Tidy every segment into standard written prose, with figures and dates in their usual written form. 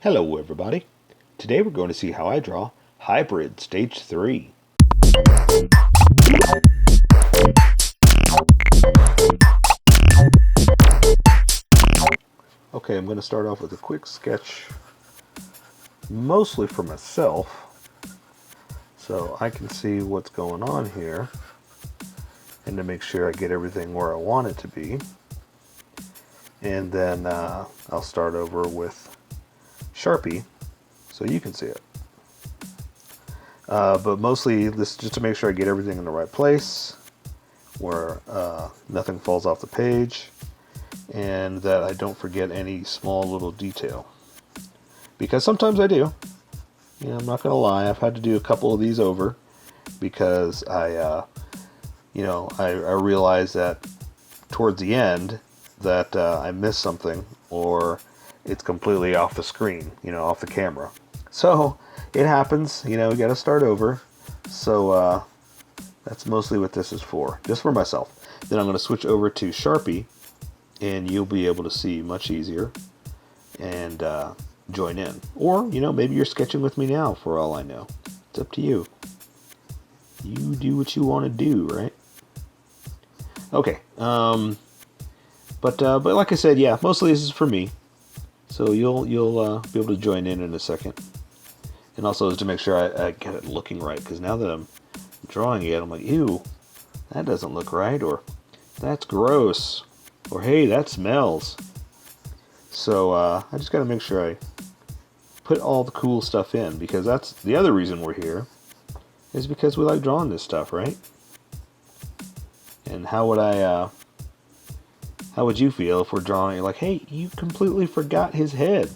Hello everybody. Today we're going to see how I draw Hybrid Stage 3. Okay, I'm going to start off with a quick sketch, mostly for myself, so I can see what's going on here, and to make sure I get everything where I want it to be. And then I'll start over with Sharpie, so you can see it. But mostly this just to make sure I get everything in the right place, where nothing falls off the page, and that I don't forget any small little detail. Because sometimes I do. You know, I'm not going to lie, I've had to do a couple of these over because I realized that towards the end that I missed something, or it's completely off the screen, off the camera. So it happens, we got to start over. So that's mostly what this is for, just for myself. Then I'm going to switch over to Sharpie, and you'll be able to see much easier and join in. Or, maybe you're sketching with me now, for all I know. It's up to you. You do what you want to do, right? Okay. But like I said, yeah, mostly this is for me. So you'll be able to join in a second. And also to make sure I get it looking right, because now that I'm drawing it, I'm like, ew, that doesn't look right, or that's gross, or hey, that smells. So I just got to make sure I put all the cool stuff in, because that's the other reason we're here, is because we like drawing this stuff, right? And how would you feel if we're drawing, you're like, hey, you completely forgot his head,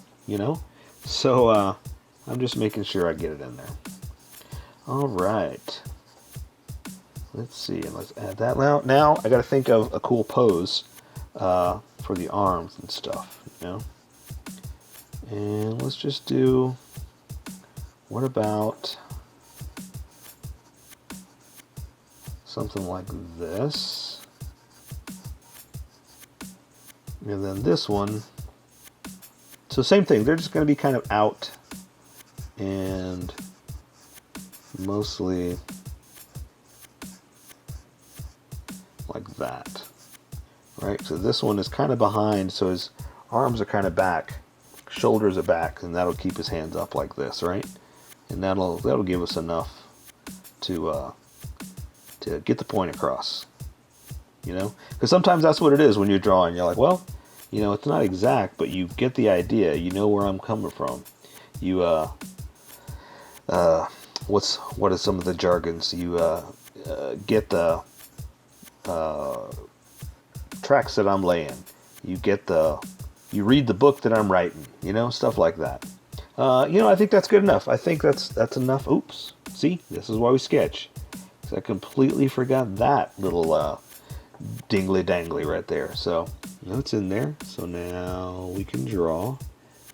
So I'm just making sure I get it in there. All right. Let's see, let's add that. Now I got to think of a cool pose for the arms and stuff, And let's just do, what about something like this? And then this one. So same thing, they're just going to be kind of out and mostly like that. Right? So this one is kind of behind, so his arms are kind of back, shoulders are back, and that'll keep his hands up like this, right? And that'll give us enough to get the point across. Because sometimes that's what it is when you're drawing. You're like, well, it's not exact, but you get the idea. You know where I'm coming from. You what is some of the jargons? You get the tracks that I'm laying. You read the book that I'm writing. Stuff like that. I think that's good enough. I think that's enough. Oops. See, this is why we sketch. Because I completely forgot that little dingly dangly right there. So it's in there. So now we can draw.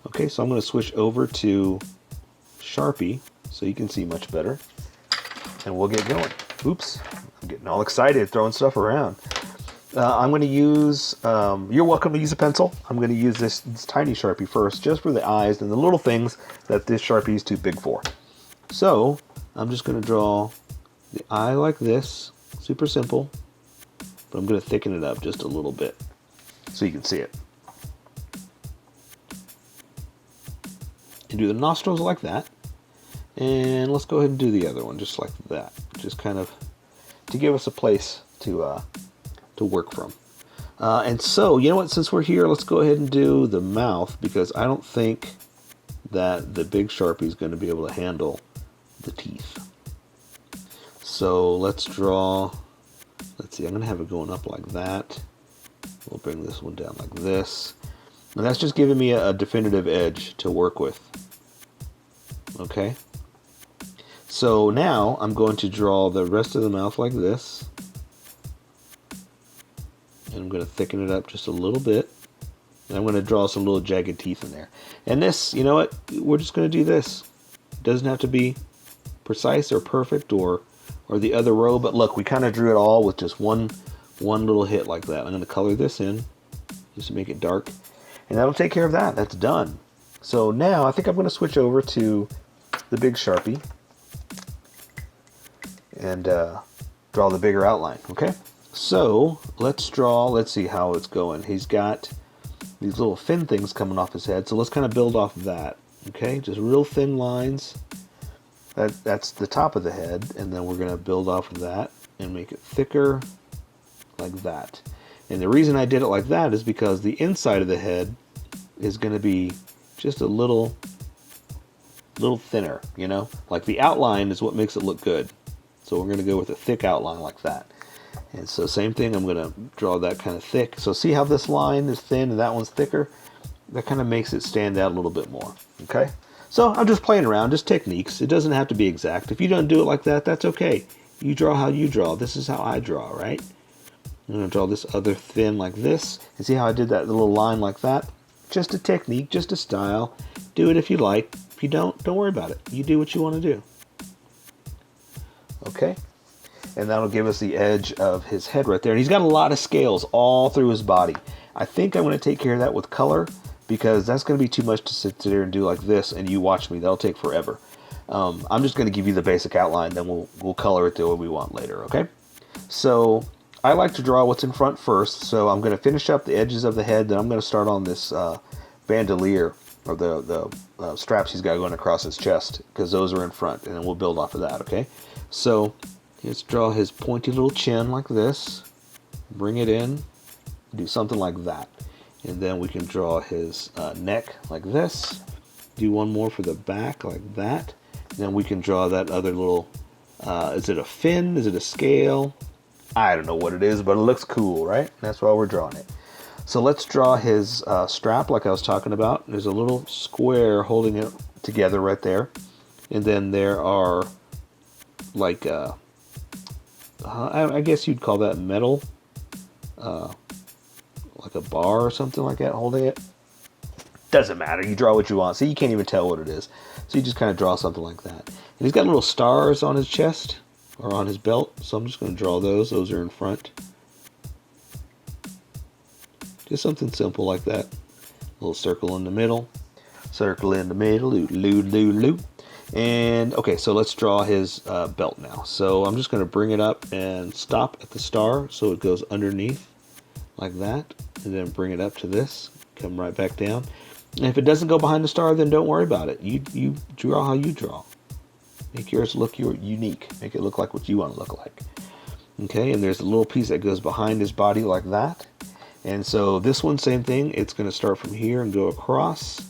Okay, so I'm going to switch over to Sharpie so you can see much better, and we'll get going. Oops, I'm getting all excited throwing stuff around. I'm going to use, you're welcome to use a pencil. I'm going to use this tiny Sharpie first, just for the eyes and the little things that this Sharpie is too big for. So I'm just going to draw the eye like this, super simple, but I'm going to thicken it up just a little bit so you can see it. And do the nostrils like that. And let's go ahead and do the other one just like that. Just kind of to give us a place to work from. And so, you know what, since we're here, let's go ahead and do the mouth, because I don't think that the big Sharpie is going to be able to handle the teeth. So let's draw, let's see, I'm going to have it going up like that. We'll bring this one down like this. And that's just giving me a definitive edge to work with. Okay? So now I'm going to draw the rest of the mouth like this. And I'm going to thicken it up just a little bit. And I'm going to draw some little jagged teeth in there. And this, you know what? We're just going to do this. It doesn't have to be precise or perfect or the other row. But look, we kind of drew it all with just one little hit like that. I'm going to color this in just to make it dark. And that'll take care of that. That's done. So now I think I'm going to switch over to the big Sharpie and draw the bigger outline, okay? So let's draw, let's see how it's going. He's got these little fin things coming off his head, so let's kind of build off of that, okay? Just real thin lines. That's the top of the head, and then we're going to build off of that and make it thicker like that. And the reason I did it like that is because the inside of the head is going to be just a little thinner, you know? Like the outline is what makes it look good. So we're going to go with a thick outline like that. And so same thing, I'm going to draw that kind of thick. So see how this line is thin and that one's thicker? That kind of makes it stand out a little bit more, okay? So I'm just playing around, just techniques. It doesn't have to be exact. If you don't do it like that, that's okay. You draw how you draw. This is how I draw, right? I'm going to draw this other thin like this. And see how I did that little line like that? Just a technique, just a style. Do it if you like. If you don't worry about it. You do what you want to do. Okay? And that'll give us the edge of his head right there. And he's got a lot of scales all through his body. I think I'm going to take care of that with color, because that's going to be too much to sit there and do like this and you watch me. That'll take forever. I'm just going to give you the basic outline, then we'll color it the way we want later, okay? So I like to draw what's in front first, so I'm going to finish up the edges of the head, then I'm going to start on this bandolier, or the straps he's got going across his chest, because those are in front, and then we'll build off of that, okay? So let's draw his pointy little chin like this, bring it in, do something like that. And then we can draw his neck like this. Do one more for the back like that. And then we can draw that other little, is it a fin? Is it a scale? I don't know what it is, but it looks cool, right? That's why we're drawing it. So let's draw his strap like I was talking about. There's a little square holding it together right there. And then there are like, I guess you'd call that metal. Like a bar or something like that holding it. Doesn't matter. You draw what you want. See, you can't even tell what it is. So you just kind of draw something like that. And he's got little stars on his chest or on his belt. So I'm just going to draw those. Those are in front. Just something simple like that. A little circle in the middle. Circle in the middle. Loop. And okay, so let's draw his belt now. So I'm just going to bring it up and stop at the star so it goes underneath like that. And then bring it up to this, come right back down. And if it doesn't go behind the star, then don't worry about it. You draw how you draw. Make yours look unique. Make it look like what you want to look like. Okay, and there's a little piece that goes behind his body like that. And so this one, same thing. It's going to start from here and go across.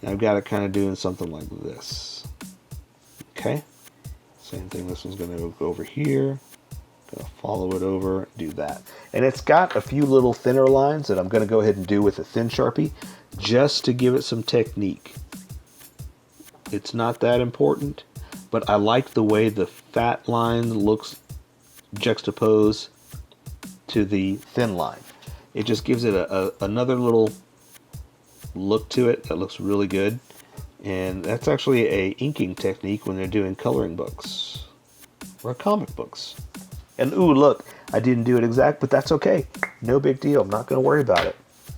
And I've got it kind of doing something like this. Okay, same thing. This one's going to go over here. Gonna follow it over, do that. And it's got a few little thinner lines that I'm going to go ahead and do with a thin Sharpie just to give it some technique. It's not that important, but I like the way the fat line looks juxtaposed to the thin line. It just gives it another little look to it that looks really good. And that's actually a inking technique when they're doing coloring books or comic books. And ooh, look, I didn't do it exact, but that's okay. No big deal. I'm not going to worry about it.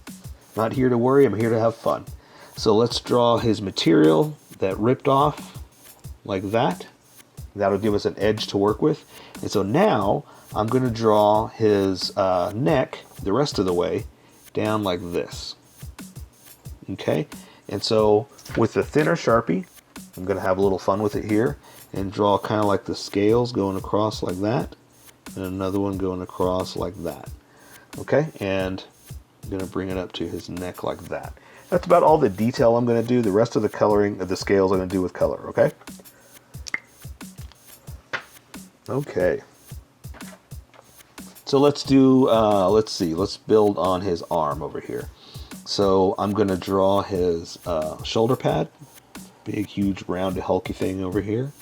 I'm not here to worry. I'm here to have fun. So let's draw his material that ripped off like that. That'll give us an edge to work with. And so now I'm going to draw his neck the rest of the way down like this. Okay? And so with the thinner Sharpie, I'm going to have a little fun with it here and draw kind of like the scales going across like that. And another one going across like that. Okay, and I'm going to bring it up to his neck like that. That's about all the detail I'm going to do. The rest of the coloring of the scales I'm going to do with color, okay? Okay. So let's do, let's build on his arm over here. So I'm going to draw his shoulder pad. Big, huge, rounded, hulky thing over here.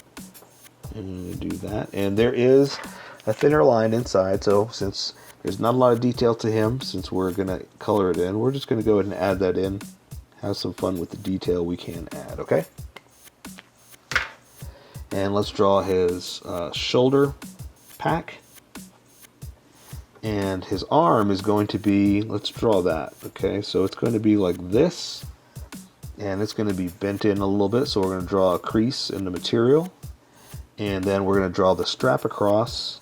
And I'm going to do that. And there is a thinner line inside, so since there's not a lot of detail to him, since we're going to color it in, we're just going to go ahead and add that in. Have some fun with the detail we can add, okay? And let's draw his shoulder pack. And his arm is going to be, let's draw that, okay? So it's going to be like this. and it's going to be bent in a little bit, so we're going to draw a crease in the material, and then we're going to draw the strap across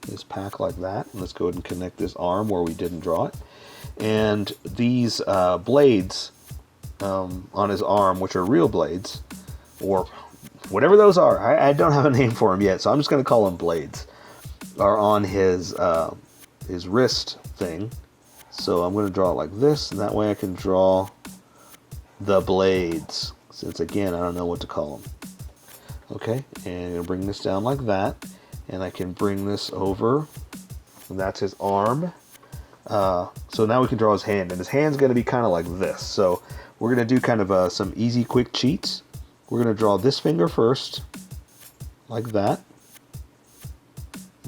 his pack like that. And let's go ahead and connect this arm where we didn't draw it, and these blades on his arm, which are real blades, or whatever those are, I don't have a name for them yet, so I'm just going to call them blades, are on his wrist thing. So I'm going to draw it like this, and that way I can draw the blades, since again I don't know what to call them. Okay, and I'm going to bring this down like that, and I can bring this over, and that's his arm. So now we can draw his hand, and his hand's going to be kind of like this. So we're going to do kind of some easy quick cheats. We're going to draw this finger first, like that,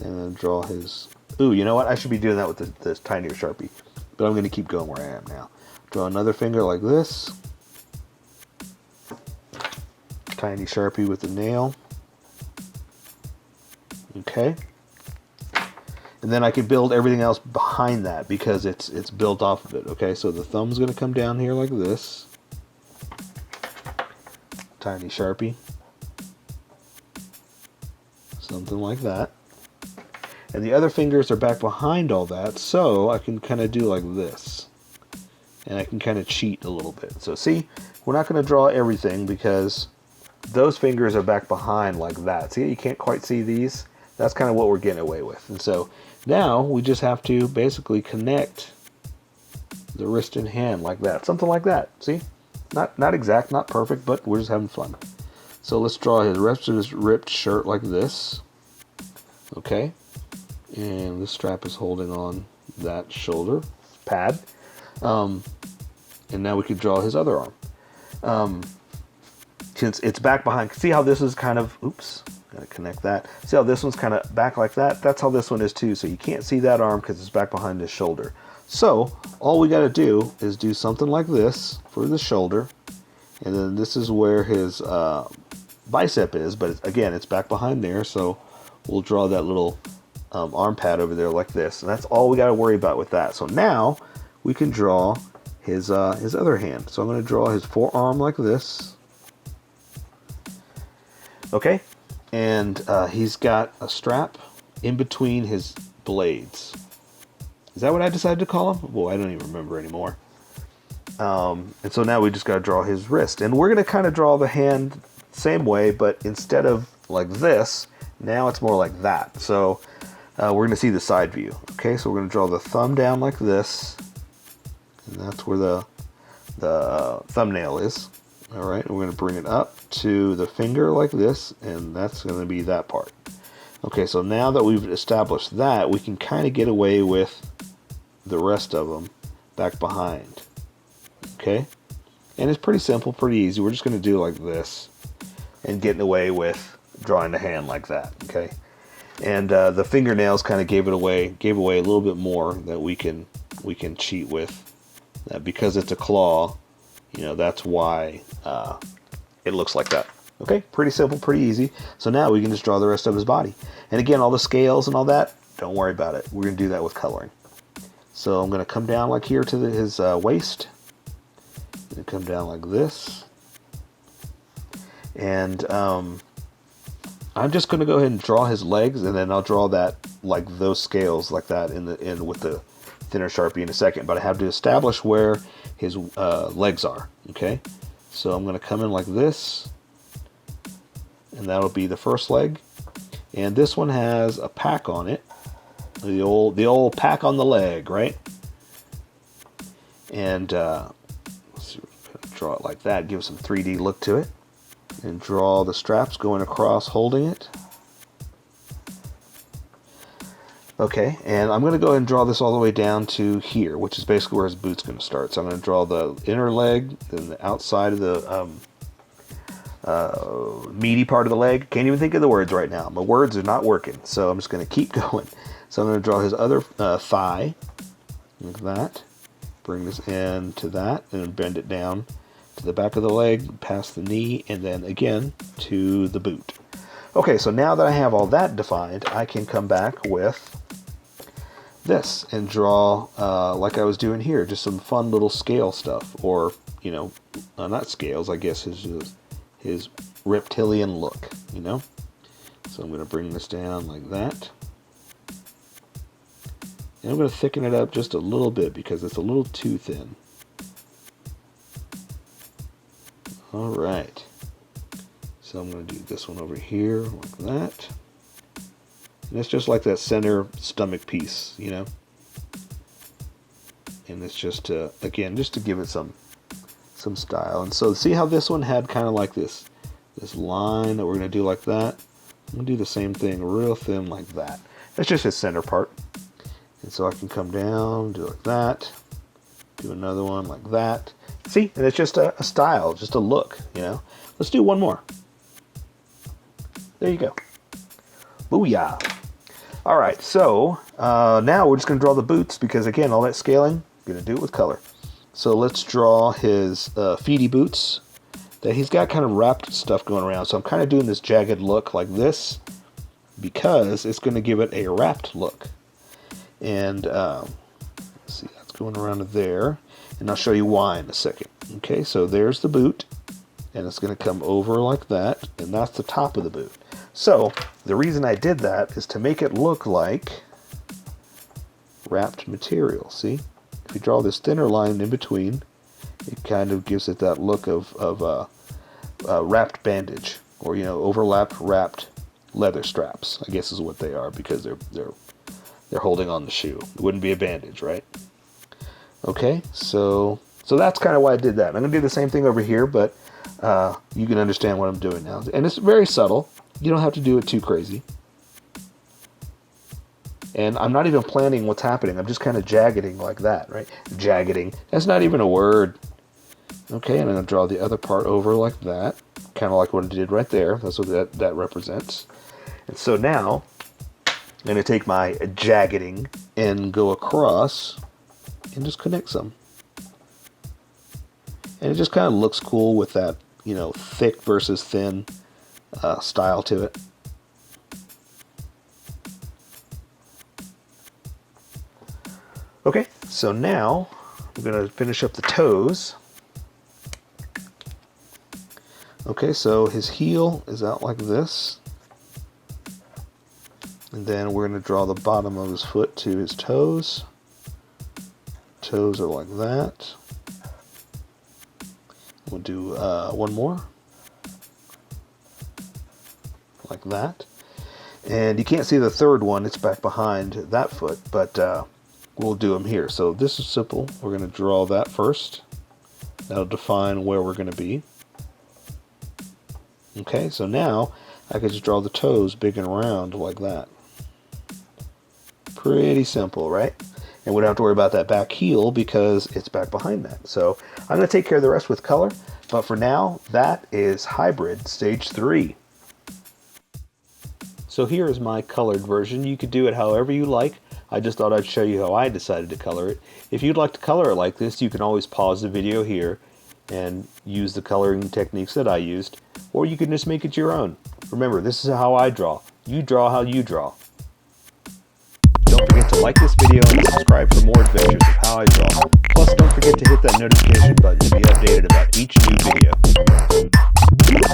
and then draw his... Ooh, you know what? I should be doing that with this tinier Sharpie, but I'm going to keep going where I am now. Draw another finger like this. Tiny Sharpie with the nail. Okay. And then I can build everything else behind that because it's built off of it. Okay, so the thumb's going to come down here like this. Tiny Sharpie. Something like that. And the other fingers are back behind all that, so I can kind of do like this. And I can kind of cheat a little bit. So see, we're not going to draw everything because those fingers are back behind like that. See, you can't quite see these? That's kind of what we're getting away with. And so now we just have to basically connect the wrist and hand like that. Something like that. See? Not exact, not perfect, but we're just having fun. So let's draw his rest of his ripped shirt like this. Okay. And the strap is holding on that shoulder pad. And now we could draw his other arm. Since it's back behind, see how this is kind of, oops, gotta connect that. See how this one's kind of back like that? That's how this one is too. So you can't see that arm because it's back behind his shoulder. So all we got to do is do something like this for the shoulder, and then this is where his bicep is, but again it's back behind there, so we'll draw that little arm pad over there like this, and that's all we got to worry about with that. So now we can draw his other hand. So I'm going to draw his forearm like this. Okay, and he's got a strap in between his blades. Is that what I decided to call him? Boy, I don't even remember anymore. And so now we just got to draw his wrist. And we're going to kind of draw the hand same way, but instead of like this, now it's more like that. So we're going to see the side view. Okay, so we're going to draw the thumb down like this. And that's where the thumbnail is. All right, we're going to bring it up to the finger like this, and that's going to be that part. Okay, so now that we've established that, we can kind of get away with the rest of them back behind. Okay, and it's pretty simple, pretty easy. We're just going to do like this and getting away with drawing the hand like that. Okay, and the fingernails kind of gave away a little bit more that we can cheat with. Because it's a claw, you know, that's why it looks like that. Okay, pretty simple, pretty easy. So now we can just draw the rest of his body. And again, all the scales and all that, don't worry about it. We're going to do that with coloring. So I'm going to come down like here to his waist. And come down like this. And I'm just going to go ahead and draw his legs, and then I'll draw that, like those scales like that in with the thinner Sharpie in a second. But I have to establish where his legs are. Okay, so I'm going to come in like this. And that'll be the first leg, and this one has a pack on it, the old pack on the leg, right? And let's see, draw it like that, give some 3D look to it, and draw the straps going across, holding it. Okay, and I'm going to go ahead and draw this all the way down to here, which is basically where his boot's going to start. So I'm going to draw the inner leg, then the outside of the meaty part of the leg. Can't even think of the words right now. My words are not working, so I'm just going to keep going. So I'm going to draw his other thigh, like that. Bring this in to that, and bend it down to the back of the leg, past the knee, and then again to the boot. Okay, so now that I have all that defined, I can come back with this and draw like I was doing here, just some fun little scale stuff, or not scales, I guess his reptilian look, So I'm going to bring this down like that. And I'm going to thicken it up just a little bit because it's a little too thin. Alright. So I'm going to do this one over here like that. And it's just like that center stomach piece, And it's just to, again, just to give it some style. And so see how this one had kind of like this line that we're going to do like that? I'm going to do the same thing real thin like that. That's just his center part. And so I can come down, do like that, do another one like that. See, and it's just a style, just a look, Let's do one more. There you go. Booyah. All right, so now we're just going to draw the boots because, again, all that scaling, I'm going to do it with color. So let's draw his feety boots that he's got kind of wrapped stuff going around. So I'm kind of doing this jagged look like this because it's going to give it a wrapped look. And let's see, that's going around to there. And I'll show you why in a second. Okay, so there's the boot. And it's going to come over like that. And that's the top of the boot. So the reason I did that is to make it look like wrapped material. See? If you draw this thinner line in between, it kind of gives it that look of wrapped bandage. Or, overlapped, wrapped leather straps, I guess is what they are because they're holding on the shoe. It wouldn't be a bandage, right? Okay, so that's kind of why I did that. I'm going to do the same thing over here, but you can understand what I'm doing now. And it's very subtle. You don't have to do it too crazy. And I'm not even planning what's happening. I'm just kind of jaggeding like that, right? Jaggeding. That's not even a word. Okay, and I'm going to draw the other part over like that. Kind of like what I did right there. That's what that represents. And so now, I'm going to take my jaggeding and go across and just connect some. And it just kind of looks cool with that, thick versus thin style to it. Okay, so now I'm going to finish up the toes. Okay, so his heel is out like this. And then we're going to draw the bottom of his foot to his toes. Toes are like that. We'll do one more. Like that. And you can't see the third one, it's back behind that foot, but we'll do them here. So this is simple. We're going to draw that first. That'll define where we're going to be. Okay, so now I can just draw the toes big and round like that. Pretty simple, right? And we don't have to worry about that back heel because it's back behind that. So I'm going to take care of the rest with color. But for now, that is Hybrid Stage 3. So here is my colored version. You could do it however you like. I just thought I'd show you how I decided to color it. If you'd like to color it like this, you can always pause the video here and use the coloring techniques that I used. Or you can just make it your own. Remember, this is how I draw. You draw how you draw. Don't forget to like this video and subscribe for more adventures of how I draw. Plus, don't forget to hit that notification button to be updated about each new video.